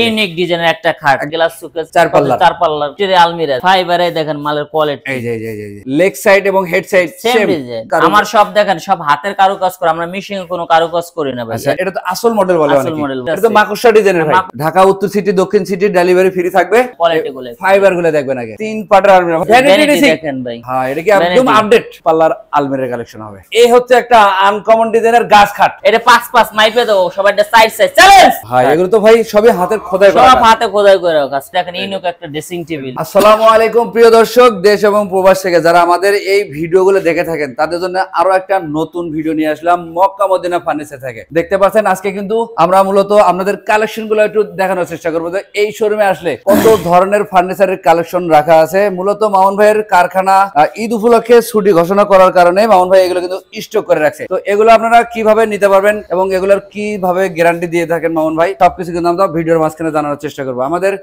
Unique ডিজাইনের একটা খাট, গ্লাস শোকেস, চার পাল্লার আলমিরা, ফাইবারে দেখেন মালের কোয়ালিটি। এই যে লেগ সাইড এবং হেড সাইড সেম ডিজাইন। আমার সব দেখেন সব হাতের কারুকাজ করা, আমরা মেশিনে কোনো কারুকাজ করি না ভাই। আচ্ছা, এটা তো আসল মডেল বলে আসল মডেল। এটা তো মাকড়সা ডিজাইনের ভাই। ঢাকা উত্তর সিটি দক্ষিণ সিটি ডেলিভারি ফ্রি থাকবে। কোয়ালিটি গুলো ফাইবার গুলো দেখবেন আগে, 3 পার্টের আলমিরা, ভ্যানিটি দেখেন ভাই। হ্যাঁ, এটা কি একদম আপডেট পাল্লার আলমিরার কালেকশন হবে। এই হচ্ছে একটা আনকমন ডিজাইনের গাছ খাট। এটা 5 মাইপে দাও সবাইটা সাইড চ্যালেঞ্জ। হ্যাঁ, এগুলো তো ভাই সবই হাতের খোদাই করা, সব হাতে খোদাই করে রাখা। দেখেন ইউনিক একটা ড্রেসিং টেবিল। আসসালামু আলাইকুম প্রিয় দর্শক, দেশ এবং প্রবাস থেকে যারা আমাদের এই ভিডিওগুলো দেখে থাকেন তাদের জন্য আরো একটা নতুন ভিডিও নিয়ে আসলাম মক্কা মদিনা ফার্নিচার থেকে। দেখতে পাচ্ছেন আজকে কিন্তু আমরা মূলত আপনাদের কালেকশন গুলো একটু দেখানোর চেষ্টা করবো যে এই শোরুমে আসলে কত ধরনের ফার্নিচারের কালেকশন রাখা আছে। মূলত মামুন ভাইয়ের কারখানা ঈদ উপলক্ষে ছুটি ঘোষণা করার কারণে মামুন ভাই এগুলো কিন্তু স্টক করে রাখছে। তো এগুলো আপনারা কিভাবে নিতে পারবেন এবং এগুলোর কিভাবে গ্যারান্টি দিয়ে থাকেন মামুন ভাই, সবকিছু কিন্তু আমরা ভিডিওর মাঝখানে জানানোর চেষ্টা করবো। আমাদের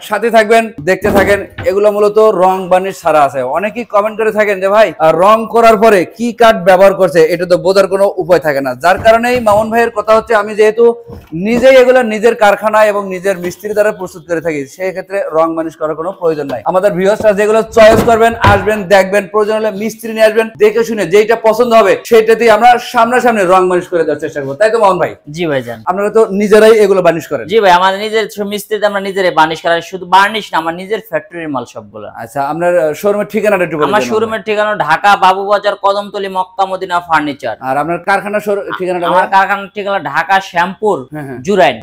সাথে থাকবেন, দেখতে থাকেন। এগুলো মূলত রং বানিশ ছাড়া আছে। অনেকেই কমেন্ট করে থাকেন যে ভাই রং করার পরে কি কাঠ ব্যবহার করছে এটা তো বোঝার কোনো উপায় থাকে না। যার কারণেই মামুন ভাইয়ের কথা হচ্ছে, আমি যেহেতু নিজেই এগুলো নিজের কারখানা এবং নিজের মিস্ত্রি দ্বারা প্রস্তুত করে থাকি, সেই ক্ষেত্রে রং বানিশ করার কোনো প্রয়োজন নাই। আমাদের ভিউয়ার্সরা যেগুলো চয়েস করবেন, আসবেন, দেখবেন, প্রয়োজন হলে মিস্ত্রি নিয়ে আসবেন, দেখে শুনে যেটা পছন্দ হবে সেটাতেই আমরা সামনাসামনি রং বানিশ করে দেওয়ার চেষ্টা করবো। তাই তো মামুন ভাই? জি ভাই জান। আপনারা তো নিজেরাই এগুলো বানিশ করেন? জি ভাই, আমাদের নিজের মিস্ত্রিতে আমরা নিজেরাই বানিশ করা, শুধু বার্নিশ না, আমার নিজের ফ্যাক্টরির মাল সবগুলো। আচ্ছা, আপনার শোরুমের ঠিকানাটা একটু বলুন। আমার শোরুমের ঠিকানা Dhaka Babubazar Kadamtali Mecca Medina furniture. আর আপনার কারখানার ঠিকানাটা? আমার কারখানার ঠিকানা ঢাকা শ্যামপুর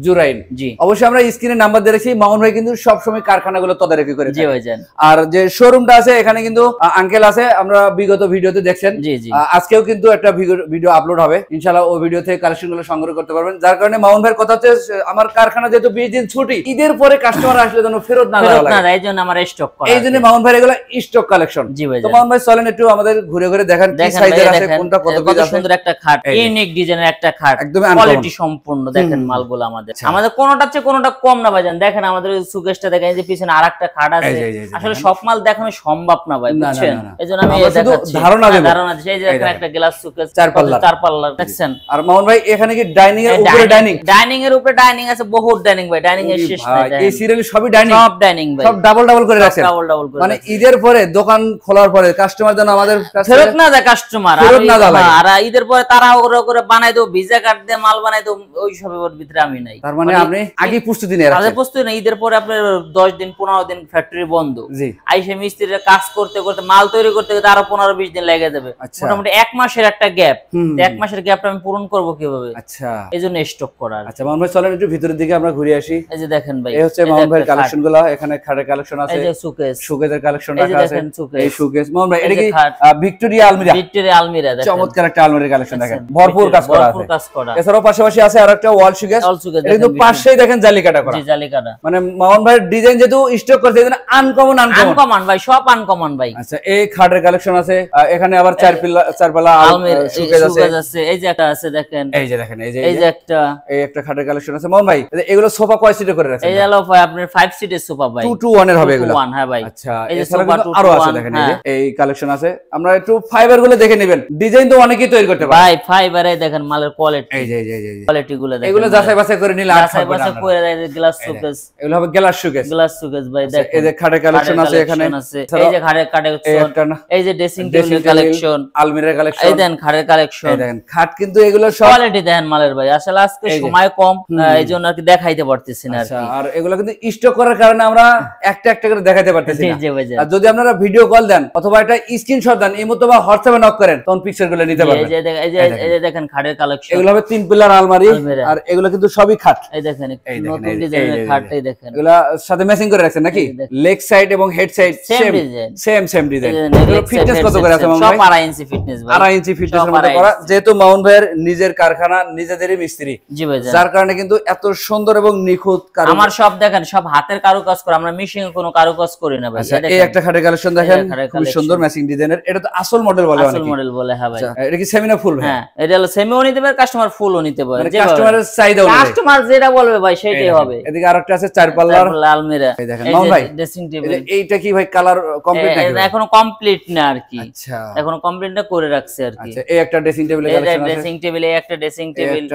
জুরাইন। জি, অবশ্যই আমরা স্ক্রিনে নাম্বার দিয়ে রেখেছি। মামুন ভাই কিন্তু সব সময় কারখানাগুলো তদারকি করে। জি ভাই জান। আর যে শোরুমটা আছে এখানে কিন্তু আঙ্কেল আছে, আমরা বিগত ভিডিওতে দেখছেন। জি জি। আজকেও কিন্তু একটা ভিডিও আপলোড হবে ইনশাআল্লাহ, ওই ভিডিও থেকে কালেকশনগুলো সংগ্রহ করতে পারবেন। যার কারণে মামুন ভাইয়ের কথা হচ্ছে, আমার কারখানা যেহেতু 20 দিন ছুটি, ঈদের পরে কাস্টমার আসলে যেন ফেরত না যায়, এইজন্য আমার স্টক করা। এইজন্য মামুন ভাই এগুলো স্টক কালেকশন। জি ভাই। তো মামুন ভাই চলেন একটু আমাদের ঘুরে ঘুরে দেখান কি সাইজের আছে, কোনটা কত পিস আছে। সুন্দর একটা খাট, ইউনিক ডিজাইনের একটা খাট, একদম কোয়ালিটি সম্পূর্ণ। দেখেন মালগুলো আমাদের কোনটার চেয়ে কোনটা কম না ভাইজান। দেখেন আমাদের সুকেশটা দেখেন, এই যে পিছনে আরেকটা খাট আছে। আসলে সব মাল দেখানো সম্ভব না ভাই, বুঝছেন? এইজন্য আমি দেখাচ্ছি, ধারণা দিচ্ছি। এই যে এখানে একটা গ্লাস সুকেশ, চার পাল্লার দেখছেন। আর মামুন ভাই এখানে কি ডাইনিং এর উপরে ডাইনিং এর উপরে ডাইনিং আছে, বহুত ডাইনিং ভাই। ডাইনিং এর শেষ নাই। এই সিরিয়ালে সবই ডাইনিং, সব ডাইনিং ভাই, সব ডাবল করে রাখছেন। মানে ঈদের পরে দোকান খোলার পরে কাস্টমার যেন আমাদের ফেরত না যায়, কাস্টমার ফেরত না যায়। আর ঈদের পরে তাড়াহুড়ো করে বানাই দেব, ভিজা কাট দিয়ে মাল বানাই দেব, ওই সবের ভিতরে আমি নাই। তার মানে আপনি আগে প্রস্তুতি নিয়ে রাখছেন? আগে প্রস্তুতি না, ঈদের পরে আপনার 10 দিন 15 দিন ফ্যাক্টরি বন্ধ। জি। আইসে মিস্ত্রিরা কাজ করতে করতে মাল তৈরি করতে করতে আরো 15-20 দিন লেগে যাবে। মোটামুটি 1 মাসের একটা গ্যাপ। 1 মাসের গ্যাপটা আমি পূরণ করব কিভাবে? আচ্ছা, এইজন্য স্টক করা। আচ্ছা মামুন ভাই চলেন একটু ভিতরের দিকে আমরা ঘুরে আসি। এই যে দেখেন ভাই, এই হচ্ছে মামুন ভাইয়ের কালেকশনগুলো। এখানে খাটের কালেকশন আছে, এই যে সুকেজের কালেকশন রাখা আছে। এই সুকেজ মামুন ভাই, এটা কি ভিক্টোরিয়া আলমিরা? দেখেন চমৎকার একটা আলমিরার কালেকশন, দেখেন ভরপুর কাজ করা আছে। এছাড়াও পাশাপাশি আছে আরেকটা ওয়াল সুকেজ। এটা কিন্তু পাশেই দেখেন জালিকাটা করা। জি, জালিকাটা। মানে মামুন ভাইয়ের ডিজাইন যেহেতু স্টক করছে, এজন্য আনকমন ভাই, সব আনকমন ভাই। আচ্ছা, এই খাটের কালেকশন আছে। এখানে আবার চার পাল্লা আলমিরা সুকেজ আছে। এই যে একটা আছে দেখেন, এই যে দেখেন, এই যে একটা খাটের কালেকশন আছে। মামুন ভাই এগুলো সোফা কয় সিটে করে রাখছেন? এই হলো ভাই আপনার 5 সিটের সোফা ভাই, 2 to 1 এর হবে এগুলো। 1, হ্যাঁ ভাই। আচ্ছা, এছাড়া কিন্তু আরো আছে, দেখেন এই যে এই কালেকশন আছে। আমরা একটু ফাইবার গুলো দেখে নেবেন। ডিজাইন তো অনেকেই তৈরি করতে পারে ভাই, ফাইবারে দেখেন মালের কোয়ালিটি। এই যে কোয়ালিটি গুলো দেখেন, এগুলো যাচাই বাছাই করে নিলে যাচাই বাছাই করে দেয়। গ্লাস শোকেস, এগুলো হবে গ্লাস শোকেস ভাই। দেখেন এই যে খাটের কালেকশন আছে এখানে। এই যে খাটের কালেকশন, এই যে ড্রেসিং টেবিলের কালেকশন, আলমিরার কালেকশন, এই দেন খাটের কালেকশন। এই দেখেন খাট কিন্তু এগুলো সব কোয়ালিটি দেখেন মালের ভাই। আসলে আজকে সময় কম, এইজন্য আর কি দেখাইতে পারতেছি না। আচ্ছা, আর এগুলো কিন্তু স্টক করার কারণে আমরা একটা একটা করে দেখাইতে পারতেছি না। জি ভাই। আর যদি আপনারা ভিডিও কল দেন অথবা একটা স্ক্রিনশট দেন, এই মতো বা হোয়াটসঅ্যাপে নক করেন, তখন পিকচারগুলো নিতে পারবেন। এই যে দেখেন খাটের কালেকশন। এগুলো হবে 3 পিলার আলমারি, আর এগুলো কিন্তু সবই খাট। এই দেখেন নতুন ডিজাইনের খাট। এই দেখেন এগুলা সাথে ম্যাচিং করে রাখছেন নাকি? লেগ সাইড এবং হেড সাইড সেম ডিজাইন। এগুলো ফিটনেস কত করে আছে মামুন ভাই? সব 2.5 ইঞ্চি ফিটনেস ভাই। 2.5 ইঞ্চি ফিটনেসের মধ্যে করা, যেহেতু মামুন ভাইয়ের নিজের কারখানা, নিজেদেরই মিস্ত্রি। জি ভাই। যার কারণে কিন্তু এত সুন্দর এবং নিখুঁত কাজ। আমার সব দেখেন সব হাতের কারুকাজ করা, আমরা মেশিনে কোনো কারুকাজ করি না ভাই। এই একটা খাটের কালেকশন দেখেন, খুব সুন্দর ম্যাচিং ডিজাইনের। এটা তো আসল মডেল বলে অনেকে। আসল মডেল বলে, হ্যাঁ ভাই। এটা কি সেমি না ফুল? হ্যাঁ, এটা হলো সেমিও নিতে পারে, কাস্টমার ফুলও নিতে পারে। মানে কাস্টমারের চাহিদা অনুযায়ী কাস্টমার যেটা বলবে ভাই সেটাই হবে। এদিকে আরেকটা আছে 4 পাল্লার আলমিরা। এই দেখেন মামুন ভাই, ড্রেসিং টেবিল। এইটা কি ভাই কালার কমপ্লিট নাকি? এখনো কমপ্লিট না আর কি। আচ্ছা, এখনো কমপ্লিট না করে রাখছে আর কি। আচ্ছা, এই একটা ড্রেসিং টেবিলের কালেকশন আছে। ড্রেসিং টেবিল, এই একটা ড্রেসিং টেবিল,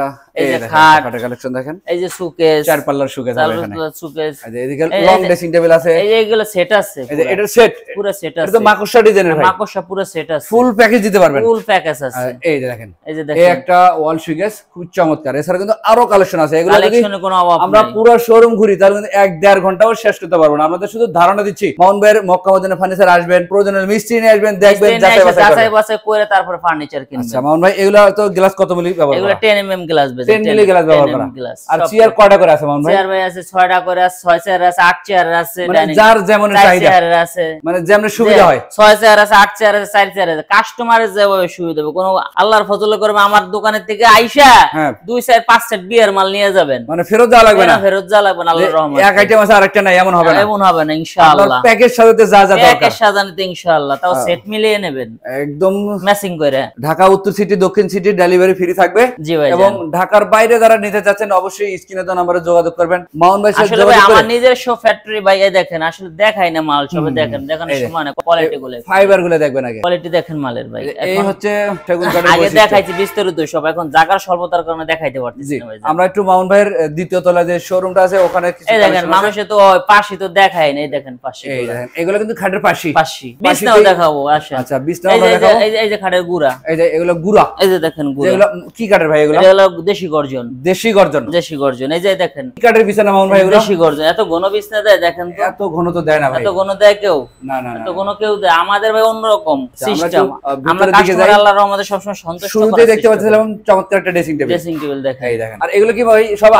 এই যে খাটের কালেকশন দেখেন, এই যে সুকেস, 4 পাল্লার পাল্লার শোকেস আছে এখানে শোকেস এদিকে লং ড্রেসিং টেবিল আছে এই যে এগুলো সেট আছে এই যে এটা সেট পুরো সেট আছে এটা তো মাকড়সা ডিজাইনের ভাই মাকড়সা পুরো সেট আছে ফুল প্যাকেজ দিতে পারবেন ফুল প্যাকেজ আছে এই যে দেখেন এই যে এই দেখেন একটা ওয়াল শোকেস খুব চমৎকার এছাড়া কিন্তু আরো কালেকশন আছে এগুলো যদি কালেকশনে কোনো অভাব আমরা নাই পুরো শোরুম ঘুরি তাহলে কিন্তু 1-1.5 ঘন্টাও শেষ করতে পারবো না আমাদের শুধু ধারণা দিচ্ছি মাউন্ট ভাইয়ের মক্কা মদিনা ফার্নিচার আসবেন প্রয়োজনীয় মিস্ত্রি নিয়ে আসবেন দেখবেন যাচাই বাছাই করে তারপর ফার্নিচার কিনবেন আচ্ছা মাউন্ট ভাই এগুলা তো গ্লাস কত মিলি ব্যবহার এগুলো 10 mm glass base 10 milli glass ব্যবহার করা আর চেয়ার কয়টা করে আছে মাউন্ট ভাই চেয়ার ভাই আছে 6টা করে আছে 6 চেয়ার আছে 8 চেয়ার আছে যার যেমন চাহিদা চেয়ার আছে মানে যেমন সুবিধা হয় 6 চেয়ার আছে 8 চেয়ার আছে 4 চেয়ার আছে কাস্টমারের যেভাবে সুবিধা হবে কোনো আল্লাহর ফজলে করবে আমার দোকানের থেকে আইসা 2 4 5 সেট বিয়ার মাল নিয়ে যাবেন মানে ফেরত যাওয়া লাগবে না ফেরত যাওয়া লাগবে না আল্লাহর রহমতে এক আইটেম আছে আরেকটা নাই এমন হবে না এমন হবে না ইনশাআল্লাহ প্যাকেজ সাজাতে যা যা দরকার প্যাকেজ সাজানোতে ইনশাআল্লাহ তাও সেট মিলিয়ে নেবেন একদম ম্যাচিং করে ঢাকা উত্তর সিটি দক্ষিণ সিটি ডেলিভারি ফ্রি থাকবে জি ভাই এবং ঢাকার বাইরে যারা নিতে চাচ্ছেন অবশ্যই স্ক্রিনে দেওয়া নম্বরে যোগাযোগ করবেন মাউন্ট ভাই সাথে যোগাযোগ করবেন আমার নিজস্ব ফ্যাক্টরি ভাই এই দেখেন আসলে দেখাই না মাল সবে দেখেন সময় না কোয়ালিটি গুলো ফাইবার গুলো দেখবেন আগে কোয়ালিটি দেখেন মালের ভাই এই হচ্ছে সেগুন কাঠের আগে দেখাইছি বিস্তারিত সব এখন জায়গার স্বল্পতার কারণে দেখাইতে পারতেছি না ভাই আমরা একটু মাউন্ট ভাইয়ের দ্বিতীয় তলায় যে শোরুমটা আছে ওখানে কিছু এই দেখেন মানুষে তো পাশে তো দেখায় না এই দেখেন পাশে এই দেখেন এগুলো কিন্তু খাটের পাশে বিছনাও দেখাবো আসেন আচ্ছা বিছনাও দেখাবো এই যে খাটের গুড়া এই যে এগুলো গুড়া এই যে দেখেন গুড়া এগুলো কি কাঠের ভাই এগুলো এগুলো দেশি গর্জন দেশি গর্জন এই যে দেখেন কি কাঠের বিছানা মাউন্ট ভাই এগুলো দেশি গর্জন এত ঘন বিছনা দেয় দেখেন তো এত ঘন তো দেয় না ভাই এত ঘন দেয় কেউ না না এত ঘন কেউ দেয় আমাদের ভাই অন্যরকম সিস্টেম আমরা দিকে যাই আল্লাহর রহমতে সবসময় সন্তুষ্ট শুরুতে দেখতে পাচ্ছিলাম চমৎকার একটা ড্রেসিং টেবিল দেখেন এই দেখেন আর এগুলো কি ভাই সব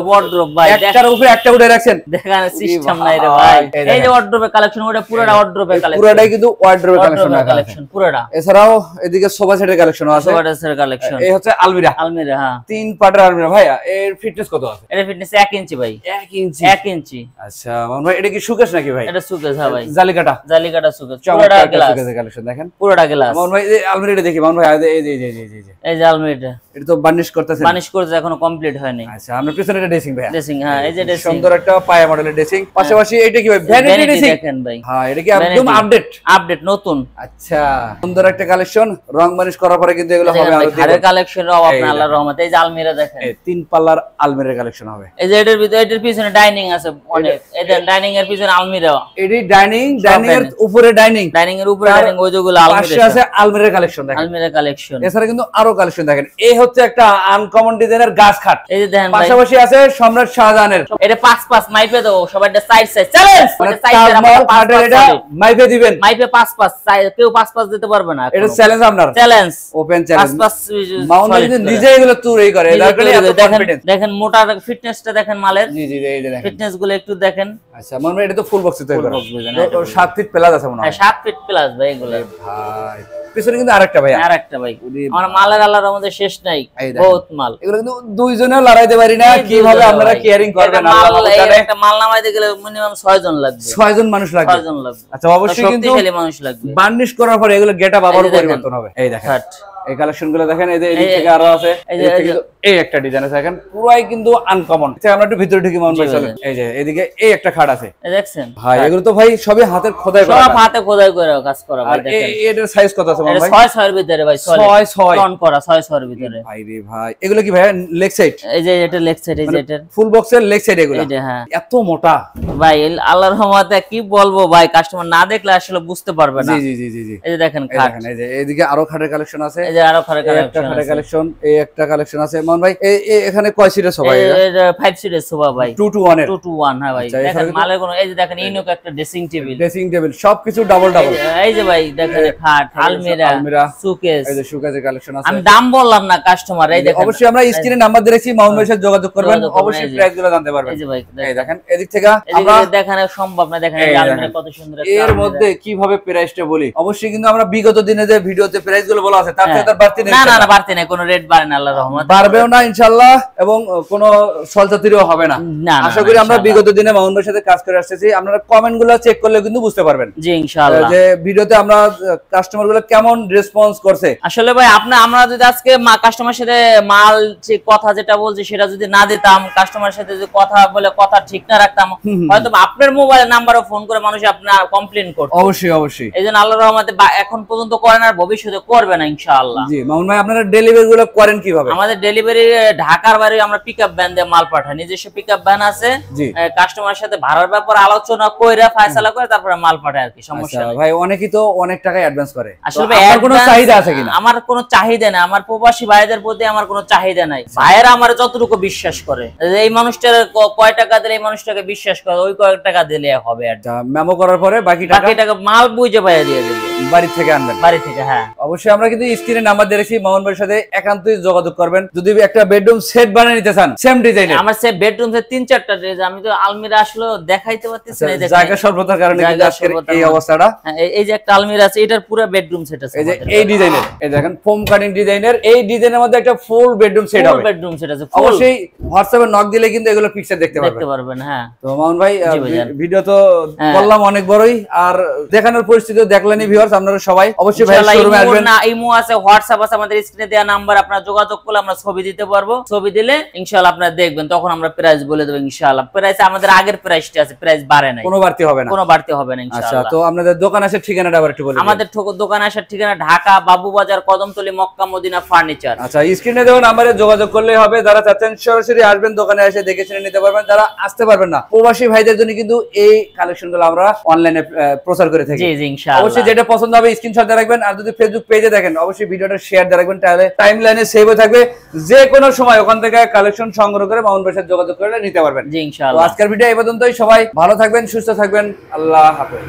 ওয়ার্ড্রোব ভাই একটার উপরে একটা উঠে রাখছেন দেখেন সিস্টেম নাই রে ভাই এই যে ওয়ার্ড্রোবের কালেকশন ওটা পুরোটা ওয়ার্ড্রোবের কালেকশন পুরোটাই কিন্তু ওয়ার্ড্রোবের কালেকশন পুরোটা এছাড়াও এদিকে সোফা সেটের কালেকশন আছে সোফা সেটের কালেকশন এই হচ্ছে আলমিরা হ্যাঁ 3 পাটের আলমিরা ভাই এর ফিটনেস কত আছে এর ফিটনেস 1 ইঞ্চি ভাই 1 ইঞ্চি আচ্ছা মামুন ভাই এটা কি সুকেস নাকি ভাই এটা সুকেস হ্যাঁ ভাই জালিকাটা সুকেস পুরোটা গ্লাস সুকেসের কালেকশন দেখেন পুরোটা গ্লাস মামুন ভাই এই আলমিরাটা দেখি মামুন ভাই এই যে আলমিরাটা এটা তো বার্নিশ করতেছে এখনো কমপ্লিট হয়নি আচ্ছা আমরা পিছনে এটা ড্রেসিং ভাই ড্রেসিং হ্যাঁ এই যে ড্রেসিং সুন্দর একটা পায়া মডেলের ড্রেসিং পাশাপাশি এটা কি ভাই ভ্যানিটি ড্রেসিং দেখেন ভাই হ্যাঁ এটা কি একদম আপডেট নতুন আচ্ছা সুন্দর একটা কালেকশন রং বার্নিশ করার পরে কিন্তু এগুলো হবে আরো ঘরের কালেকশনের অভাব না আল্লাহর রহমতে এই যে আলমিরা দেখেন এই 3 পাল্লার আলমিরার কালেকশন হবে এই যে এটার ভিতরে এটার পিছনে ডাইনিং আছে অনেক এই যে ডাইনিং এর পিছনে আলমিরা এডি ডাইনিং এর উপরে ডাইনিং এর উপরে ডাইনিং ওই যেগুলো আলমিরা আছে আলমিরার কালেকশন দেখেন আলমিরা কালেকশন এছাড়া কিন্তু আরো কালেকশন দেখেন এই হচ্ছে একটা আনকমন ডিজাইনের গাছ খাট এই যে দেখেন পাশাপাশি আছে সম্রাট শাহজাহানের এটা 5 মাইপে দাও সবাইটা সাইড চ্যালেঞ্জ এটা মাইপে দিবেন মাইপে 5 কেউ 5 দিতে পারবে না এটা চ্যালেঞ্জ আপনার চ্যালেঞ্জ ওপেন চ্যালেঞ্জ 5 মাউন্ট কিন্তু নিজে এগুলো তুই করে দেখেন মোটা ফিটনেসটা দেখেন মালের জি এই যে দেখেন ফিটনেস গুলো একটু দেখেন আচ্ছা মাউন্ট এটা তো ফুল বক্স তৈরি করা 7 ফিট প্লাস আছে মনে হয় 7 ফিট প্লাস ভাই এগুলো ভাই পিছনে কিন্তু আরেকটা ভাই আমার মালের আল্লাহর মধ্যে শেষ নাই বহুত মাল এগুলো কিন্তু দুইজনেও লড়াইতে পারি না কিভাবে আপনারা কেয়ারিং করবেন আল্লাহ জানে একটা মাল নামাইতে গেলে মিনিমাম 6 জন লাগবে 6 জন মানুষ লাগবে 6 জন লাগবে আচ্ছা অবশ্যই কিন্তু শক্তিশালী মানুষ লাগবে বার্নিশ করার পরে এগুলো গেটআপ আবার পরিবর্তন হবে এই দেখেন এই কালেকশন গুলো দেখেন এই যে এদিক থেকে আরো আছে এই একটা ডিজাইন আছে দেখেন পুরাই কিন্তু আনকমন আচ্ছা আমরা একটু ভিতরে ঢুকি মাউন্ট ভাই চলেন এই যে এদিকে এই একটা খাট আছে এই দেখছেন ভাই এগুলো তো ভাই সবই হাতের খোদাই করা সব হাতে খোদাই করে কাজ করা ভাই দেখেন এটার সাইজ কত আছে মাউন্ট ভাই 6 এর ভিতরে ভাই 6 টন করা 6 এর ভিতরে ভাই রে ভাই এগুলো কি ভাই লেগ সাইড এই যে এটা লেগ সাইড এই যে এটা ফুল বক্সের লেগ সাইড এগুলো এটা হ্যাঁ এত মোটা ভাই আল্লাহর রহমতে কি বলবো ভাই কাস্টমার না দেখলে আসলে বুঝতে পারবে না জি এই যে দেখেন খাট এই যে এদিকে আরো খাটের কালেকশন আছে এই যে আরো খাটের কালেকশন এই একটা কালেকশন আছে মান ভাই এই এখানে কয় সিটের সোফা এটা 5 সিটের সোফা ভাই 2 to 1 এর 2 to 1 হ্যাঁ ভাই দেখেন মালের কোন এই যে দেখেন ইনোক একটা ড্রেসিং টেবিল সবকিছু ডাবল এই যে ভাই দেখেন খাট আলমিরা সুকেস এই যে সুকেসের কালেকশন আছে আমি দাম বললাম না কাস্টমার এই দেখেন অবশ্যই আমরা স্ক্রিনে নাম্বার দিয়েছি মাউন্ট ভাইয়ের সাথে যোগাযোগ করবেন অবশ্যই প্রাইস গুলো জানতে পারবেন এই যে ভাই এই দেখেন এদিক থেকে আমরা দেখানো সম্ভব না দেখেন এই আলমিরা কত সুন্দর এর মধ্যে কিভাবে প্রাইসটা বলি অবশ্যই কিন্তু আমরা বিগত দিনে যে ভিডিওতে প্রাইস গুলো বলা আছে তার থেকে বাড়তি নেই না বাড়তি নেই কোনো রেট বাড়ে না আল্লাহর রহমতে বাড়বেও না ইনশাআল্লাহ এবং কোনো সলচাতিরও হবে না আশা করি আমরা বিগত দিনে মাউন্ট ভাইয়ের সাথে কাজ করে আসতেছি আপনারা কমেন্ট গুলো চেক করলে কিন্তু বুঝতে পারবেন জি ইনশাআল্লাহ যে ভিডিওতে আমরা কাস্টমার গুলো কেমন রেসপন্স করছে আসলে ভাই আমরা যদি আজকে কাস্টমার সাথে মাল যে কথা যেটা বলছি সেটা যদি না দিতাম কাস্টমার সাথে যদি কথা বলে কথা ঠিক না রাখতাম হয়তো আপনার মোবাইল নাম্বারে ফোন করে মানুষ আপনার কমপ্লেইন করত অবশ্যই এইজন্য আল্লাহর রহমতে এখন পর্যন্ত করেন আর ভবিষ্যতে করবে না ইনশাআল্লাহ ইনশাআল্লাহ। জি মামুন ভাই, আপনারা ডেলিভারি গুলো করেন কিভাবে? আমাদের ডেলিভারি ঢাকার বাইরে আমরা পিকআপ ভ্যান দিয়ে মাল পাঠাই, নিজস্ব পিকআপ ভ্যান আছে। কাস্টমারের সাথে ভাড়ার ব্যাপার আলোচনা কইরা ফায়সালা করে তারপরে মাল পাঠাই আর কি, সমস্যা নেই। ভাই অনেকেই তো অনেক টাকা অ্যাডভান্স করে, আসলে আপনার কোনো চাহিদা আছে কিনা? আমার কোনো চাহিদা নাই, আমার প্রবাসী ভাইদের প্রতি আমার কোনো চাহিদা নাই। ভাইয়েরা আমার যতটুকু বিশ্বাস করে, এই মানুষটার কয় টাকা দিলে এই মানুষটাকে বিশ্বাস করে, ওই কয় টাকা দিলে হবে। আর মেমো করার পরে বাকি টাকা মাল বুঝে পাইয়া দিয়ে দেবে, বাড়ি থেকে আনবেন। বাড়ি থেকে, হ্যাঁ অবশ্যই। আমরা কিন্তু স্ক্রিনে নাম্বার দিয়ে রেখেছি, মামুন ভাইয়ের সাথে একান্তই যোগাযোগ করবেন যদি একটা বেডরুম সেট বানিয়ে নিতে চান সেম ডিজাইনের। আমার সে বেডরুম সে 3-4টা ডিজাইন, আমি তো আলমিরা আসলে দেখাইতে পারতেছি না, জায়গা স্বল্পতার কারণে কিন্তু আজকের এই অবস্থাটা। এই যে একটা আলমিরা আছে, এটার পুরো বেডরুম সেট আছে, এই যে এই ডিজাইনের, এই দেখেন ফোম কাটিং ডিজাইনের, এই ডিজাইনের মধ্যে একটা ফুল বেডরুম সেট হবে, বেডরুম সেট আছে। অবশ্যই হোয়াটসঅ্যাপে নক দিলে কিন্তু এগুলো পিকচার দেখতে পারবেন। হ্যাঁ তো মামুন ভাই, ভিডিও তো করলাম অনেক বড়ই, আর দেখানোর পরিস্থিতি দেখলেনই ভিউয়ার্স, আপনারা সবাই অবশ্যই ভাই শোরুমে আসবেন। না ইমো আছে, হোয়াটসঅ্যাপ আছে, আমাদের স্ক্রিনে দেওয়া নাম্বার, আপনারা যোগাযোগ করলে আমরা ছবি দিতে পারবো। ছবি দিলে ইনশাআল্লাহ আপনারা দেখবেন, তখন আমরা প্রাইস বলে দেব ইনশাআল্লাহ। প্রাইস আমাদের আগের প্রাইসটা আছে, প্রাইস বাড়ে নাই, কোনো বাড়তি হবে না, কোনো বাড়তি হবে না ইনশাআল্লাহ। আচ্ছা, তো আপনাদের দোকান আসার ঠিকানাটা আবার একটু বলুন। আমাদের দোকান আসার ঠিকানা Dhaka Babubazar Kadamtali Mecca Medina furniture. আচ্ছা, স্ক্রিনে দেওয়া নম্বরে যোগাযোগ করলেই হবে। যারা চাচ্ছেন সরাসরি আসবেন, দোকানে এসে দেখে শুনে নিতে পারবেন। যারা আসতে পারবেন না, প্রবাসী ভাইদের জন্য কিন্তু এই কালেকশনগুলো আমরা অনলাইনে প্রচার করে থাকি। জি জি ইনশাআল্লাহ। অবশ্যই যেটা পছন্দ হবে স্ক্রিনশট দিয়ে রাখবেন, আর যদি ফেসবুক পেজে দেখেন অবশ্যই ভিডিওটা শেয়ার দিয়ে রাখবেন, তাহলে টাইমলাইনে সেভ হয়ে থাকবে। যে কোনো সময় ওখান থেকে কালেকশন সংগ্রহ করে মামুন ভাইয়ের সাথে যোগাযোগ করে নিতে পারবেন। জি ইনশাআল্লাহ। আজকের ভিডিও এই পর্যন্তই। সবাই ভালো থাকবেন, সুস্থ থাকবেন, আল্লাহ হাফেজ।